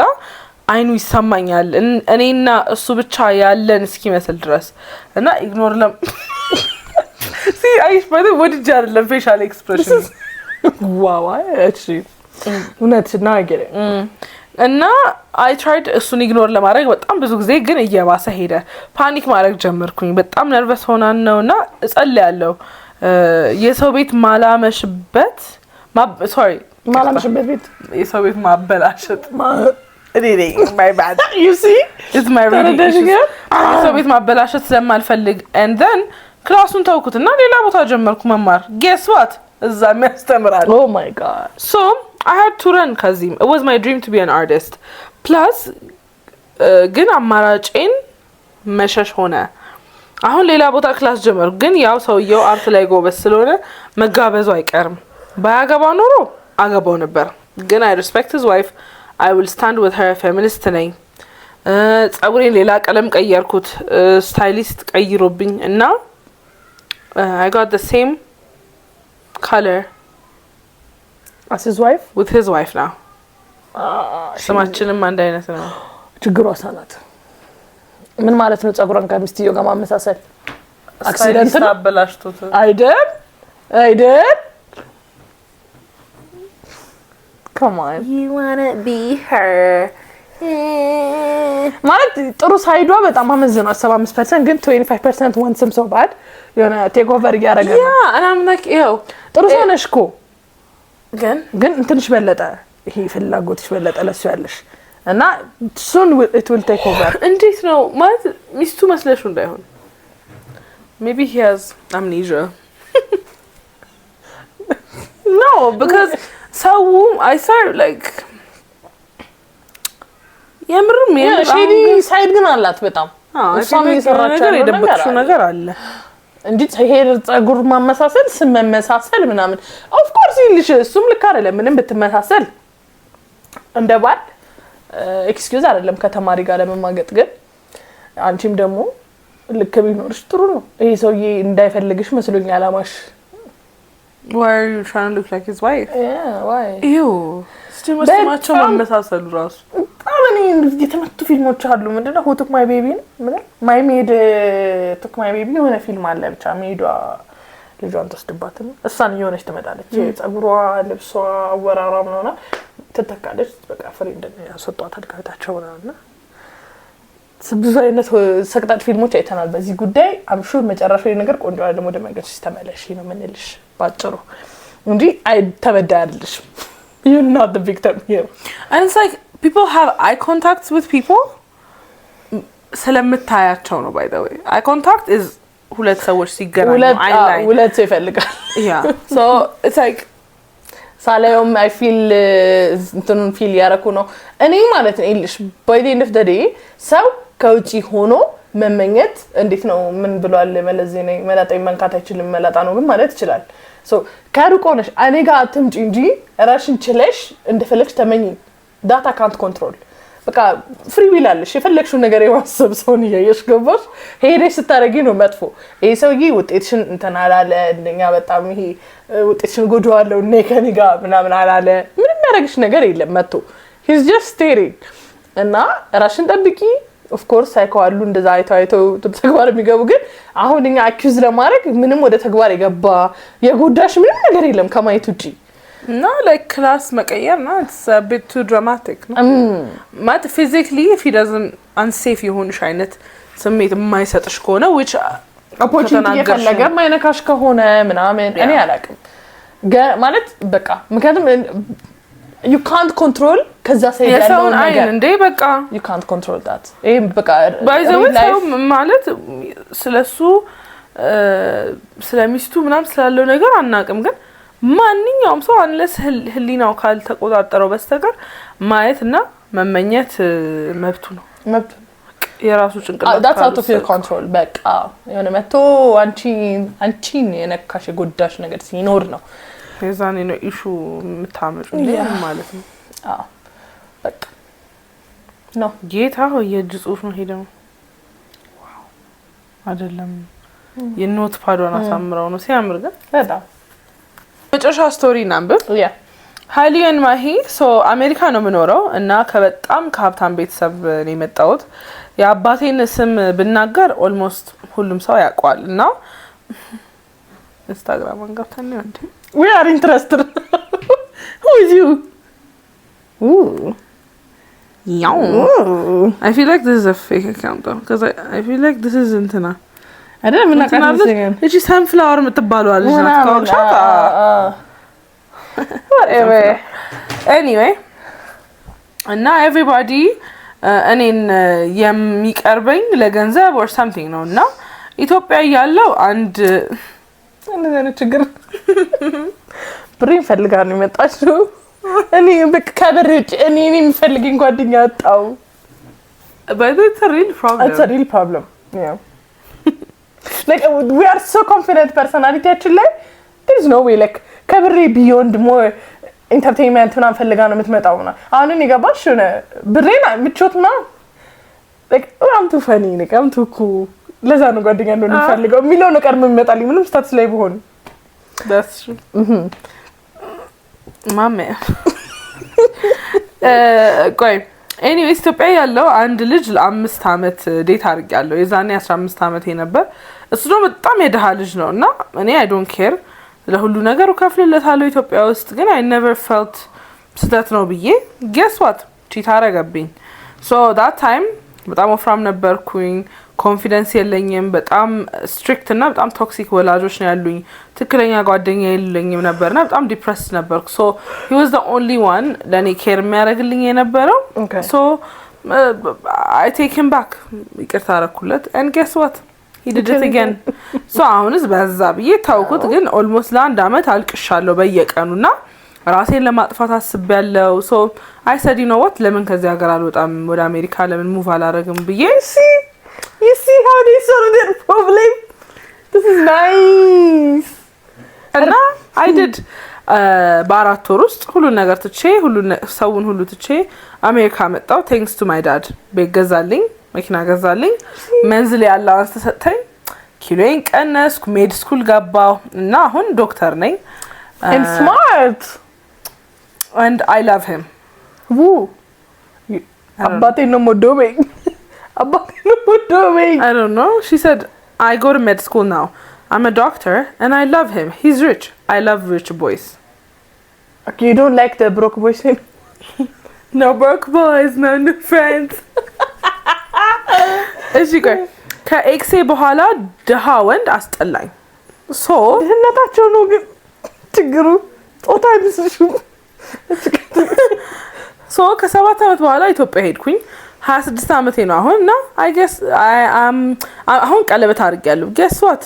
አይኑ ይሰማኛል እኔና እሱ ብቻ ያለን እስኪመስል ድረስ እና ኢግኖር ለም see I spotted what did you the facial expression wow actually እውነት ነው አይገረ እና I tried እሱን ኢግኖር ለማድረግ በጣም ብዙ ጊዜ ግን እየባሰ ሄደ ፓኒክ ማድረግ ጀመርኩኝ በጣም ነርቨስ ሆናን ነውና እጸልያለሁ የሰው ቤት ማላመሽበት ማላመሽበት ቤት የሰው ቤት ማበላሸት really my bad you see it's my really የሰው ቤት ማበላሸት ስለማልፈልግ and then ክላሱን ተውኩትና ሌላ ቦታ ጀመርኩ መማር guess what እዛ የሚያስተምራል oh my god so I had to run Kazim it was my dream to be an artist plus ግን አማራጬን መሸሽ ሆነ አሁን ሌላ ቦታ ክላስ ጀመርኩ ግን ያው ሰውየው አርት ላይ ጎበዝ ስለሆነ መጋበዙ አይቀርም ባያገባ ኖሮ አገባው ነበር ግን I respect his wife I will stand with her feminist ነኝ ጸጉሬን ሌላ ቀለም ቀየርኩት ስታይሊስት ቀይሮብኝ እና I got the same color as his wife with his wife now ስማችንም አንድ አይነት ነው ችግሩ አሳናት ምን ማለት ነው ጸጉራን ከሚስትዮ ጋር ማመሳሰል አክሲደንት አበላሽቶት አይደል come on you want to be her ማለት ጥሩ ሳይዷ በጣም አመዝኗል 75% ግን 25% wants him so bad የሆነ ቴክ ኦቨር ያረገ ነው yeah and I'm like yo ጥሩ ሰነሽ እኮ ግን እንትንሽ በለጠ ይሄ ፍላጎትሽ በለጠ ለሱ ያለሽ እና soon it will take over እንዴት ነው ማለት ሚስቱ መስለሽ እንዳይሆን maybe he has amnesia no because so I started like የምርም ሼዲ ሳይድ ግን አላት በጣም እሷም የሰራችው ነገር አለ እንዴ ሄር ጸጉር ማመሳሰል ስመመሳሰል ምናምን of course ይልሽ እሱም ልክ አይደለም ምንም ብትመሳሰል እንደባል ኤክስኪዩዝ አይደለም ከተማሪ ጋር ለመማገጥ ግን አንቺም ደግሞ ልክ ቢኖርሽ ጥሩ ነው ይሄ ሰውዬ እንዳይፈልግሽ መስሎኝ አላማሽ why are you trying to look like his wife yeah why ew ስማቸው መመሳሰሉ ራሱ አሁን የተመቱ ፊልሞች አሉ ምንድነው who took my baby ምን my maid took my baby የሆነ ፊልም አለ ብቻ ሜዷ ልጇን ተስድባት እሷን የሆነች ትመጣለች ጸጉሯ ልብሷ አወራሯ ምናምን ተተካለች በቃ ፍሬንድ ያስወጣታል ከታቸውና ብዙ አይነት ሰቅጣጭ ፊልሞች አይተናል በዚህ ጉዳይ አምሹ መጨረሻው ነገር ቆንጆ አይደለም ወደ መንገድ ሲስተመለሽ ነው ምንልሽ ባጭሩ እንጂ አይ ተበዳልሽ you're not the victim here and it's like people have eye contacts with people ስለምታያቸው ነው by the way eye contact is ሁለት ሰዎች ሲገናኙ ሁለት ሰው ይፈልጋል yeah so it's like ሳላየውም I feel እንትኑን ፊል ያረኩ ነው እኔ ማለት ነው ኢልሽ by the end of the day ሰው ከውጪ ሆኖ መመኘት እንዴት ነው ምን ብሏል መለዚህ ነኝ መላጣይ መንካት አይችልም መላጣ ነው ግን ማለት ይችላል so ካሩቆነሽ እኔ ጋር አትምጪ እንጂ ራሽን ችለሽ እንደፈለግሽ ተመኝ ዳታ ካንት ኮንትሮል በቃ ፍሪ ዊል አለሽ የፈለግሽው ነገር የማሰብ ሰውን እያየሽ ገባሽ ሄደሽ ስታረጊ ነው መጥፎ ይሄ ሰውዬ ውጤትሽን እንትን አላለ እንደኛ በጣም ይሄ ውጤትሽን ጎዳዋለው እኔ ከኔ ጋር ምናምን አላለ ምንም ያደርግሽ ነገር የለም መጥቶ he's just staring እና ራሽን ጠብቂ ኦፍ ኮርስ ሳይኮአሉ እንደዛ አይተው ተግባር የሚገቡ ግን አሁን እኛ አኪዩዝ ለማድረግ ምንም ወደ ተግባር የገባ የጎዳሽ ምንም ነገር የለም ከማየት ውጪ No, like class መቀየር ነው it's a bit too dramatic no but physically if he doesn't unsafe የሆንሽ አይነት ስሜት የማይሰጥሽ ከሆነ which opportunity የፈለገ ማይነካሽ ከሆነ ምናምን እኔ አላውቅም ማለት በቃ ምክንያቱም you can't control ከዛ ሳይድ ያለው ነገር እንዴ በቃ you can't control that ይሄ በቃ by the way ማለት ስለሱ ስለሚስቱ ምናምን ስላለው ነገር አናውቅም ግን ማንኛውም ሰው አንለስ ህሊናው ካልተቆጣጠረው በስተቀር ማየትና መመኘት መብቱ ነው የራሱ ጭንቅላት that's out of your control በቃ የሆነ መጥቶ አንቺን የነካሽ ጎዳሽ ነገር ሲኖር ነው የዛኔ ነው ኢሹ የምታመጩ ማለት ነው አዎ በቃ ነው ጌታ ሆይ የእጅ ጽሁፍ ነው ሄደው ዋው አይደለም የኖት ፓዷን አሳምራው ነው ሲያምር ግን በጣም መጨረሻ ስቶሪ ናምብር ያ ሃሊየን ማሂ ሶ አሜሪካ ነው የምኖረው እና ከበጣም ከሀብታም ቤተሰብ ነው የመጣሁት የአባቴን ስም ብናገር ኦልሞስት ሁሉም ሰው ያውቀዋል እና ኢንስታግራም አንጋፍተን ነው እንዴ we are interested who is you ያው I feel like this is a fake account though because I feel like this is እንትና አይደለም እና ካንሰን እቺ ሰንፍላወር የምትባለው አለች ናት ካውሻታ whatever anyway እና everybody እኔን የሚቀርበኝ ለገንዘብ or something ነው እና ኢትዮጵያ ያለው አንድ እንደዚህ ችግር ብሬን ፈልጋ ነው የመጣችው እኔ በቃ ከብርጭ እኔ የሚፈልገኝ ጓደኛ አጣው but it's a real problem yeah like we are so confident personality actually there is no way like ከብሬ beyond more entertainment ምናምን ፈልጋ ነው የምትመጣውና አሁን እኔ ገባሽ ነው ብሬና ምቾትና like I'm too funny like I'm too cool ለዛ ነው ጓደኛ ነው የሚፈልገው የሚለው ነው ቀርም የሚመጣልኝ ምንም ስታትስ ላይ ቢሆን that's true ማሜ ቆይ ኤኒዌይስ ኢትዮጵያ ያለው አንድ ልጅ ለ5 አመት ዴት አድርጌያለሁ የዛኔ 15 አመት ነበር እሱ ነው በጣም የደሃ ልጅ ነውና እኔ I don't care ለሁሉ ነገር ከፍልለታለሁ ኢትዮጵያ ውስጥ ግን I never felt ስህተት ነው ብዬ guess what ቺት አረገብኝ so that time በጣም ወፍራም ነበርኩኝ ኮንፊደንስ የለኝም በጣም ስትሪክት እና በጣም ቶክሲክ ወላጆች ነው ያሉኝ ትክክለኛ ጓደኛ የለኝም ነበርና በጣም ዲፕረስድ ነበርኩ so he was the only one ለኔ ኬር የሚያደርግልኝ የነበረው so I take him back ይቅርታ አረኩለት and guess what he did it again so አሁንስ በዛ ብዬ ታውኩት ግን almost ለአንድ አመት አልቅሻለሁ በየቀኑና ራሴን ለማጥፋት አስቤያለሁ so I said you know what ለምን ከዚህ ሀገር አልወጣም ወደ አሜሪካ ለምን ሙቭ አላረግም ብዬ you see how they solve their problem this is nice and I did በአራት ወር ውስጥ ሁሉ ነገር ትቼ ሰውን ሁሉ ትቼ አሜሪካ መጣሁ thanks to my dad ቤት ገዛልኝ መኪና ገዛልኝ መንዝል ያላንስ ተሰጠኝ ኪሎዬን ቀነስኩ ሜድ ስኩል ገባሁ እና አሁን ዶክተር ነኝ and smart and I love him woo አባቴ ነው ሞዶበኝ አባቴ ነው ሞዶበኝ I don't know she said I go to med school now I'm a doctor and I love him he's rich I love rich boys okay you don't like the broke boys no broke boys no new friends እሺ ቆይ ከኤክሴ በኋላ ደሃ ወንድ አስጠላኝ ሶ ድህነታቸው ነው ግን ችግሩ ጦታ አይመስልሽም ሶ ከ7 አመት በኋላ ኢትዮጵያ ሄድኩኝ 26 አመቴ ነው አሁን እና I guess አሁን ቀለበት አድርጌያለሁ guess what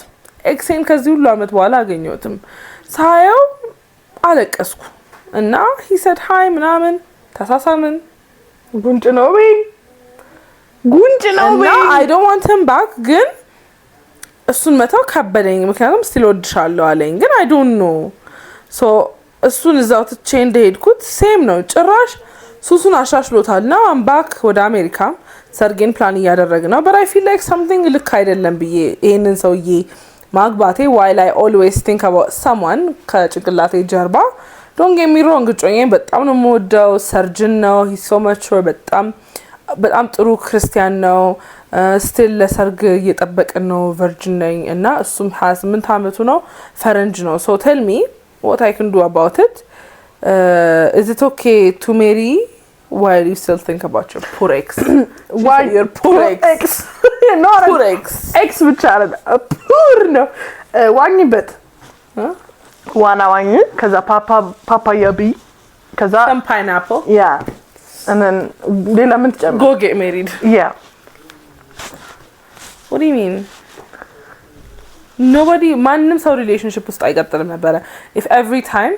ኤክሴን ከዚህ ሁሉ አመት በኋላ አገኘሁትም ሳየው አለቀስኩ እና he said hi ምናምን ተሳሳምን ጉንጭ ነው ወይ ጉንጭ ነው ወይ I don't want him back ግን እሱን መተው ከበደኝ ምክንያቱም ስቲል ወድሻለሁ አለኝ ግን I don't know so እሱን እዛው ትቼ እንደሄድኩት ሴም ነው ጭራሽ ሱሱን አሻሽሎታል። እና ባክ ወደ አሜሪካ ሰርጌን ፕላን እያደረግን ነው። but I feel like something ልክ አይደለም ብዬ ይሄንን ሰውዬ ማግባቴ while I always think about someone ከጭንቅላቴ ጀርባ don't get me wrong እጮኛዬ በጣም ነው የምወደው። ሰርጅን ነው he's so mature በጣም ጥሩ ክርስቲያን ነው። ስቲል ለሰርግ እየጠበቅን ነው። ቨርጅን ነኝ እና እሱም 28 አመቱ ነው ፈረንጅ ነው። so tell me what I can do about it. Is it okay to marry while you still think about your poor ex? Why your poor ex? Not poor ex. Ex ብቻ አይደለም poor ነው። ዋኝበት ዋና ዋኝ ከዛ ፓፓያ ቢ ከዛ some pineapple. Yeah. And then ሌላ ምን ትጨምር? Go get married. Yeah. What do you mean? Nobody ማንም ሰው ሪሌሽንሺፕ ውስጥ አይቀጥልም ነበረ if every time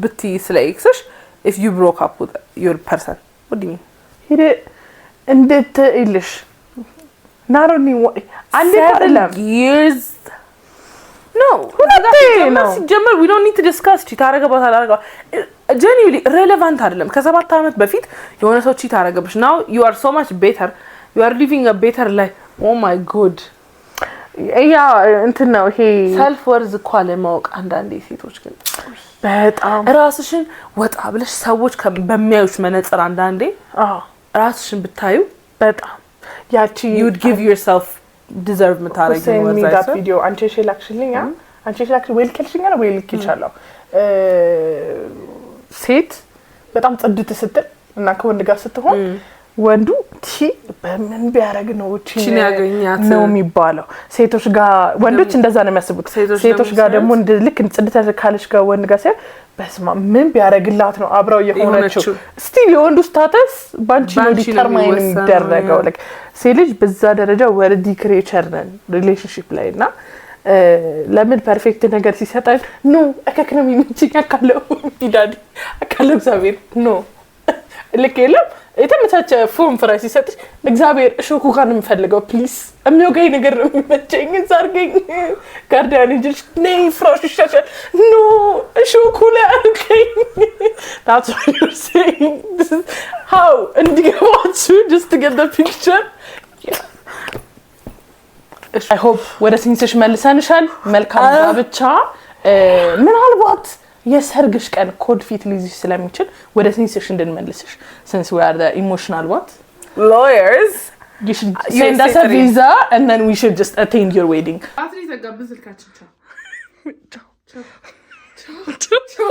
ብቲ ስለ ኤክስሽ if you broke up with your person. What do you mean? ሄደ እንዴት ይልሽ ናሮኒ አንዴ አይደለም years no ጀመር we don't need to discuss ቺት አረገባት አላረጋ genuinely relevant አይደለም። ከ7 አመት በፊት የሆነ ሰው ቺት አረገብሽ now you are so much better you are living a better life. Oh my god ያ እንትን ነው ይሄ ሰልፍ ወርዝ እኮ ለማወቅ አንዳንዴ ሴቶች ግን በጣም ራስሽን ወጣ ብለሽ ሰዎች በሚያዩሽ መነጽር አንዳንዴ ራስሽን ብታዩ በጣም ያቺ you would give yourself deserve መታረጊው ወዛይት ቪዲዮ አንቺ ሸላክሽልኛ አንቺ ሸላክሽ ወይ ልክልሽኛ ነው ወይ ልክልሻለሁ ሴት በጣም ጽድት ስትል እና ከወንድ ጋር ስትሆን ወንዱ በምን ቢያረግ ነው እቺ ያገኛት ነው የሚባለው። ሴቶች ጋር ወንዶች እንደዛ ነው የሚያስቡት። ሴቶች ጋር ደግሞ ልክ ጽድት ካለሽ ጋር ወንድ ጋር ሲያ በስማ ምን ቢያረግላት ነው አብራው የሆነችው ስቲል የወንዱ ስታተስ ባንቺ ነው ዲተርማይን የሚደረገው like ሴት ልጅ በዛ ደረጃ ወርዲ ክሬቸር ነን ሪሌሽንሺፕ ላይና ለምን ፐርፌክት ነገር ሲሰጣን ኖ አከክረም ይምጭኛ ካለው ቢዳዲ አካለው እግዚአብሔር ኖ ልክ የለም የተመቻቸ ፎርም ፍራይስ ሲሰጥሽ እግዚአብሔር እሾኩ ጋር ነው የምፈልገው ፕሊዝ የሚወጋኝ ነገር ነው የሚመቸኝ ዛርገኝ ጋርዲያን እንጂ ነይ ፍራሽ ይሻሻል ኖ እሾኩ ላይ አልከኝ that's what you're saying this is how እንዲገባችሁ just to get the picture. I hope ወደ ሲንስሽ መልሰንሻል መልካም ጋብቻ ምናልባት የሰርግሽ ቀን ኮድ ፊት ሊዝሽ ስለሚችል ወደ ሲንስሽ እንድንመልስሽ since we are the emotional what lawyers you should send us a visa and then we should just attend your wedding. አትሪ ተጋብዝ ልካችን ቻው ቻው ቻው